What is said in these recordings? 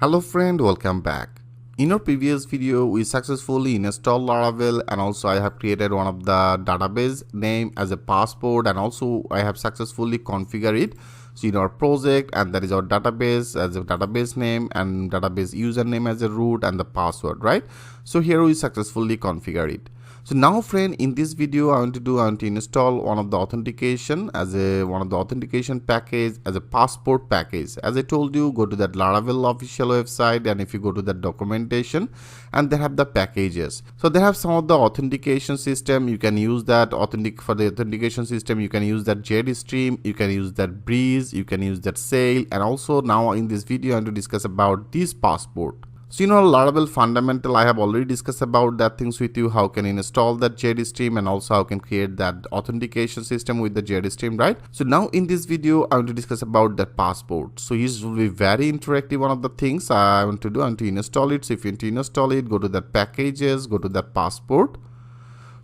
Hello friend, welcome back. In our previous video, we successfully installed Laravel, and also I have created one of the database name as a passport, and also I have successfully configured it. So in our project, and that is our database as a database name and database username as a root and the password, right? So here we successfully configure it. So now friend, in this video I want to install one of the authentication as one of the authentication package as a passport package. As I told you, go to that Laravel official website, and if you go to that documentation, and they have the packages. So they have some of the authentication system. You can use that for the authentication system. You can use that JetStream, you can use that Breeze, you can use that Sail, and also now in this video I want to discuss about this passport. So Laravel fundamental, I have already discussed about that things with you, how can you install that JetStream, and also how can create that authentication system with the JetStream, right? So now in this video I want to discuss about that passport. So this will be very interactive. One of the things I want to install it. So if you want to install it, go to that packages, go to that passport.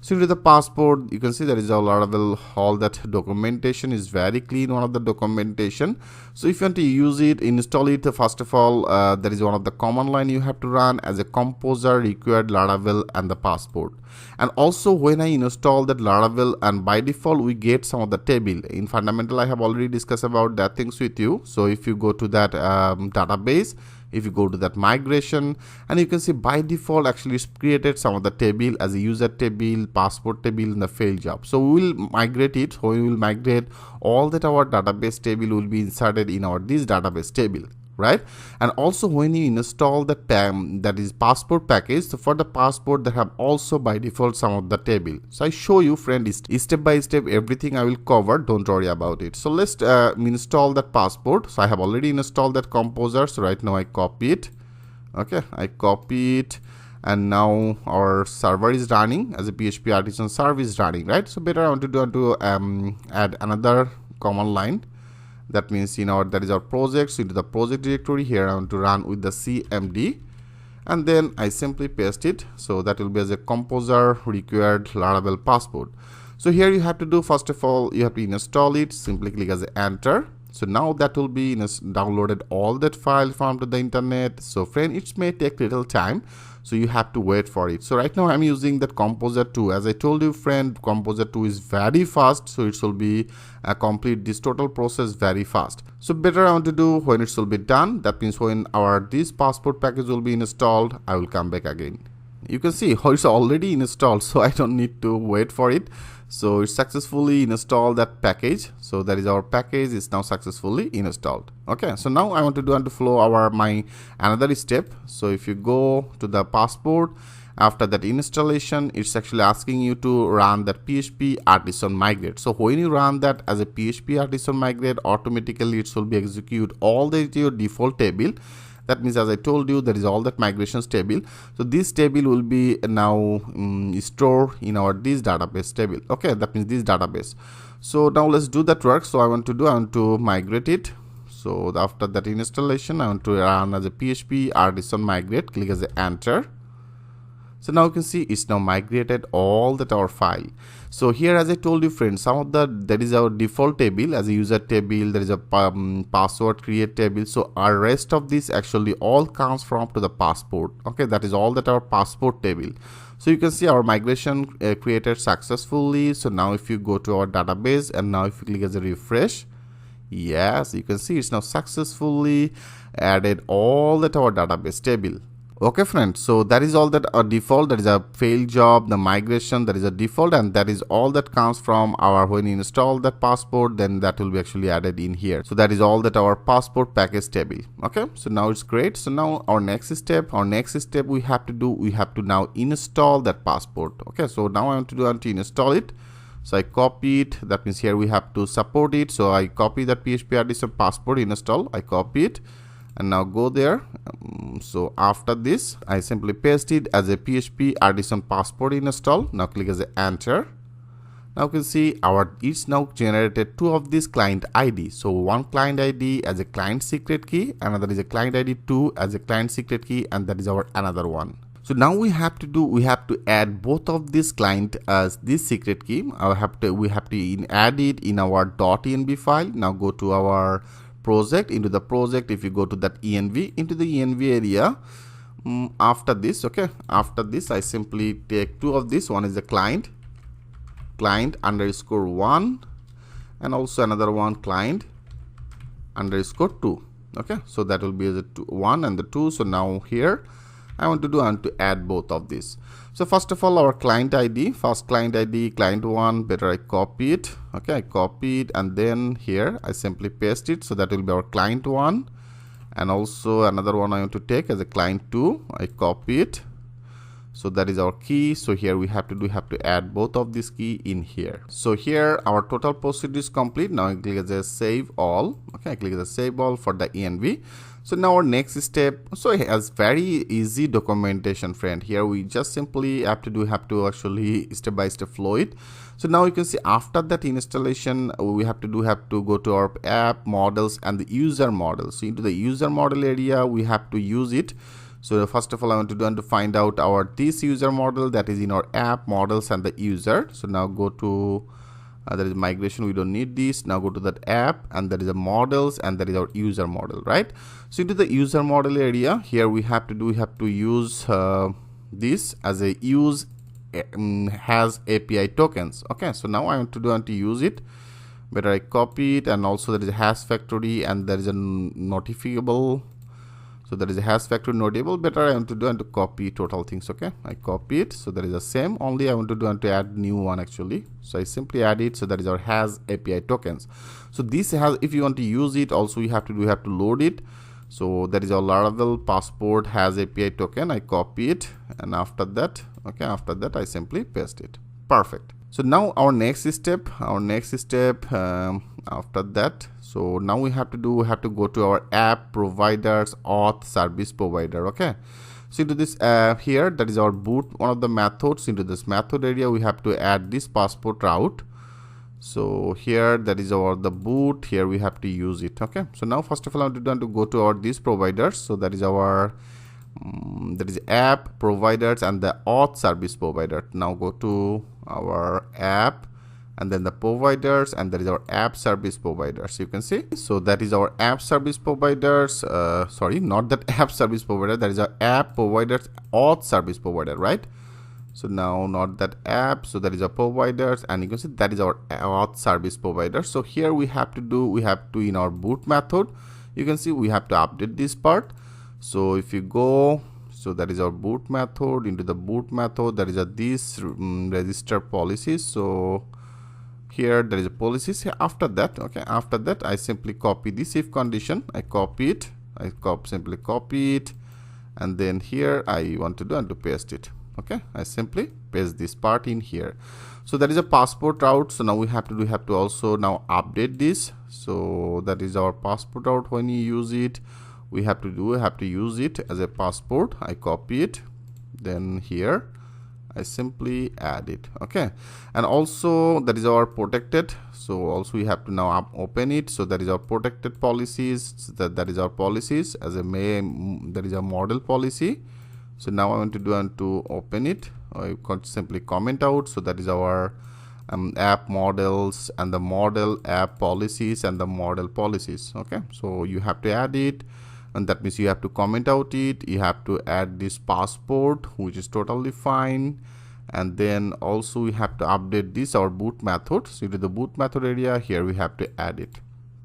So into the passport, you can see there is a Laravel, all that documentation is very clean, one of the documentation. So if you want to use it, install it, first of all, there is one of the command line you have to run as a composer required Laravel and the passport. And also when I install that Laravel, and by default we get some of the table. In fundamental I have already discussed about that things with you. So if you go to that database, if you go to that migration, and you can see by default actually it's created some of the table as a user table, passport table in the failed job. So we will migrate it. So we will migrate all that our database table will be inserted in our this database table, right? And also when you install the that is passport package, so for the passport they have also by default some of the table. So I show you friend step by step everything I will cover, don't worry about it. So let's install that passport. So I have already installed that composer. So right now I copy it. Okay, I copy it, and now our server is running as a PHP artisan service running, right? So better I want to add another command line. That means that is our project. So into the project directory here I want to run with the cmd, and then I simply paste it. So that will be as a composer required Laravel passport. So here you have to do, first of all, you have to install it. Simply click as a enter. So now that will be downloaded all that file from to the internet. So friend, it may take little time, so you have to wait for it. So right now I'm using that Composer 2. As I told you friend, Composer 2 is very fast, so it will be complete this total process very fast. So better I want to do when it will be done. That means when this passport package will be installed, I will come back again. You can see how it's already installed, so I don't need to wait for it. So it's successfully installed that package. So that is our package is now successfully installed. Okay, so now I want to flow my another step. So if you go to the passport, after that installation, it's actually asking you to run that PHP artisan migrate. So when you run that as a PHP artisan migrate, automatically it will be execute all your default table. That means, as I told you, there is all that migrations table. So this table will be now stored in our this database table. Okay, that means this database. So now let's do that work. So I want to migrate it. So after that installation, I want to run as a PHP artisan migrate. Click as a enter. So now you can see it's now migrated all that our file. So here, as I told you friends, some of that is our default table as a user table. There is a password create table. So our rest of this actually all comes from to the passport. Okay, that is all that our passport table. So you can see our migration created successfully. So now if you go to our database, and now if you click as a refresh, yes, you can see it's now successfully added all that our database table. Okay friends, so that is all that our default, that is a failed job, the migration, that is a default, and that is all that comes from our when you install that passport, then that will be actually added in here. So that is all that our passport package table. Okay, so now it's great. So now our next step we have to now install that passport. Okay, so now I want to install it. So I copy it. That means here we have to support it. So I copy that PHP artisan passport install. I copy it. And now go there. So after this, I simply paste it as a PHP artisan passport install. Now click as a enter. Now you can see it's now generated two of this client ID. So one client ID as a client secret key, another is a client ID 2 as a client secret key, and that is our another one. So now we have to add both of this client as this secret key. We have to add it in our .env file. Now go to our project. Into the project, if you go to that env, into the env area, after this, okay, after this I simply take two of this. One is the client underscore 1, and also another one client underscore 2. Okay, so that will be the 1 and the 2. So now here I want to add both of these. So first of all, our client ID, first client ID, client 1, better I copy it. Okay, I copy it, and then here I simply paste it. So that will be our client 1, and also another one I want to take as a client 2. I copy it. So that is our key. So here we have to add both of this key in here. So here our total procedure is complete. Now I click as a save all. Okay, I click as a save all for the env. So now our next step, so it has very easy documentation, friend. Here we just simply have to actually step by step flow it. So now you can see after that installation, we have to go to our app models and the user model. So into the user model area, we have to use it. So first of all, I want to find out this user model that is in our app models and the user. So now go to there is migration, we don't need this. Now go to that app, and there is a models, and there is our user model, right? So into the user model area, here we have to use this as a use has API tokens. Okay, so now I want to use it. Better I copy it, and also there is a hash factory, and there is a notifiable. So there is a hash factory notable. Better I want to copy total things. Okay, I copy it. So there is the same, only I want to add new one actually. So I simply add it. So that is our has API tokens. So this has, if you want to use it, also you have to load it. So that is our Laravel passport has API token. I copy it, and after that, okay, after that I simply paste it. Perfect. So now our next step, after that, so now we have to go to our app providers auth service provider. Okay, so into this here, that is our boot, one of the methods. Into this method area, we have to add this passport route. So here, that is the boot. Here we have to use it. Okay, so now first of all, I want to go to our these providers. So that is our that is app providers and the auth service provider. Now go to our app, and then the providers, and that is our app service providers. You can see, so that is our app service providers. Sorry, not that app service provider, that is our app providers auth service provider, right? So now not that app, so that is our providers, and you can see that is our auth service provider. So here we have to in our boot method, you can see we have to update this part. So if you go, so that is our boot method. Into the boot method, there is this register policies. So here there is a policies. After that, okay, after that I simply copy this if condition. I copy it. Simply copy it, and then here I want to paste it. Okay, I simply paste this part in here. So that is a passport route. So now we have to also now update this. So that is our passport route. When you use it, we have to use it as a passport. I copy it, then here I simply add it. Okay, and also that is our protected. So also we have to now open it. So that is our protected policies. So that is our policies as a that is a model policy. So now I want to open it. I can simply comment out. So that is our app models and the model app policies and the model policies. Okay, so you have to add it, and that means you have to comment out it. You have to add this passport, which is totally fine, and then also we have to update this our boot method. So to the boot method area, here we have to add it.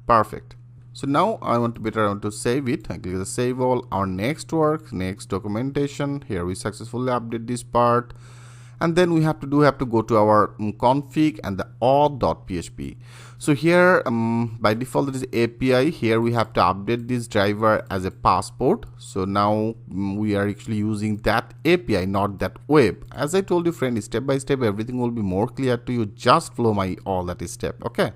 Perfect. So now I want to save it. I click the save all. Our next work, next documentation. Here we successfully update this part, and then we have to go to our config and the auth.php. So here by default it is API. Here we have to update this driver as a passport. So now we are actually using that API, not that web. As I told you, friend, step by step everything will be more clear to you. Just follow all that step. Okay,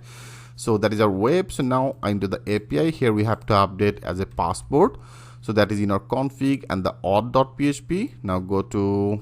so that is our web. So now into the API, here we have to update as a passport. So that is in our config and the auth.php. Now go to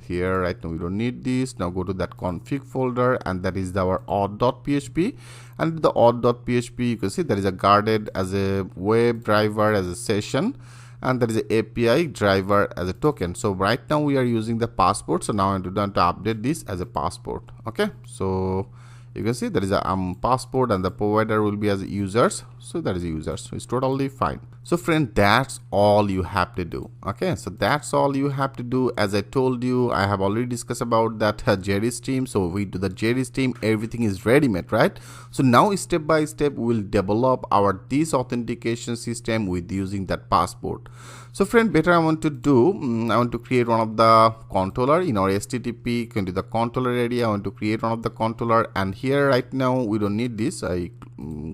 here. Right now we don't need this. Now go to that config folder, and that is our auth.php. And the auth.php, you can see there is a guarded as a web driver as a session, and there is a API driver as a token. So right now we are using the passport. So now I'm going to update this as a passport. Okay, so you can see there is a passport, and the provider will be as users. So that is user, so it's totally fine. So friend, that's all you have to do. Okay, so that's all you have to do. As I told you, I have already discussed about that Jerry stream. So we do the Jerry stream, everything is ready made, right? So now step by step we will develop our this authentication system with using that passport. So friend, better I want to do, I want to create one of the controller in our HTTP, into the controller area. I want to create one of the controller, and here right now we don't need this. I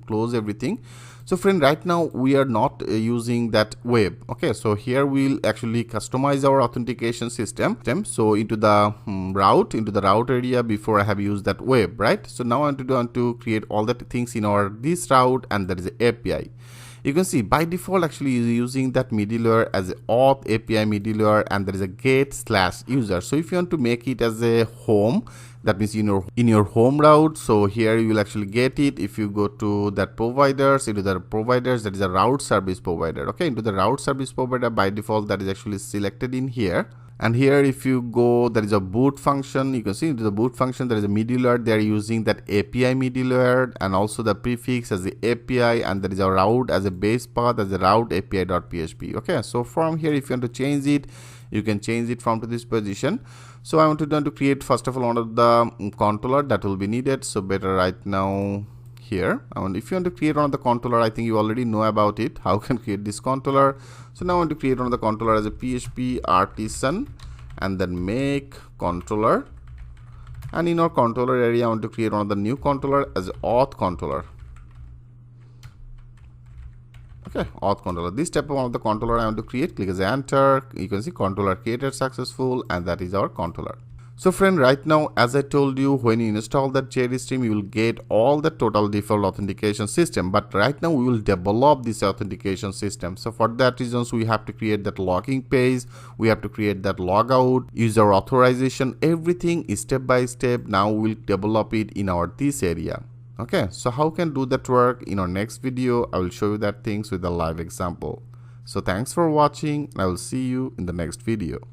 close everything. So friend, right now we are not using that web. Okay, so here we'll actually customize our authentication system. So into the route area, before I have used that web, right? So now I want to create all the things in our this route, and that is the API. You can see by default actually is using that middleware as a auth API middleware, and there is a get/user. So if you want to make it as a home, that means in your home route, so here you will actually get it. If you go to that providers, into the providers, that is a route service provider. Okay, into the route service provider, by default that is actually selected in here. And here if you go, there is a boot function. You can see into the boot function there is a middleware. They are using that API middleware, and also the prefix as the API, and there is a route as a base path as a route API.php. Okay, so from here if you want to change it, you can change it from to this position. So I want to create first of all one of the controller that will be needed. So better right now here, and if you want to create one of the controller, I think you already know about it, how can create this controller. So now I want to create one of the controller as a PHP artisan, and then make controller, and in our controller area I want to create one of the new controller as auth controller. Okay, auth controller, this type of one of the controller I want to create. Click as enter, you can see controller created successful, and that is our controller. So friend, right now as I told you, when you install that Jerry stream you will get all the total default authentication system, but right now we will develop this authentication system. So for that reasons we have to create that logging page, we have to create that logout, user authorization, everything is step by step. Now we'll develop it in our this area. Okay, so how can do that work? In our next video I will show you that things with a live example. So thanks for watching, and I will see you in the next video.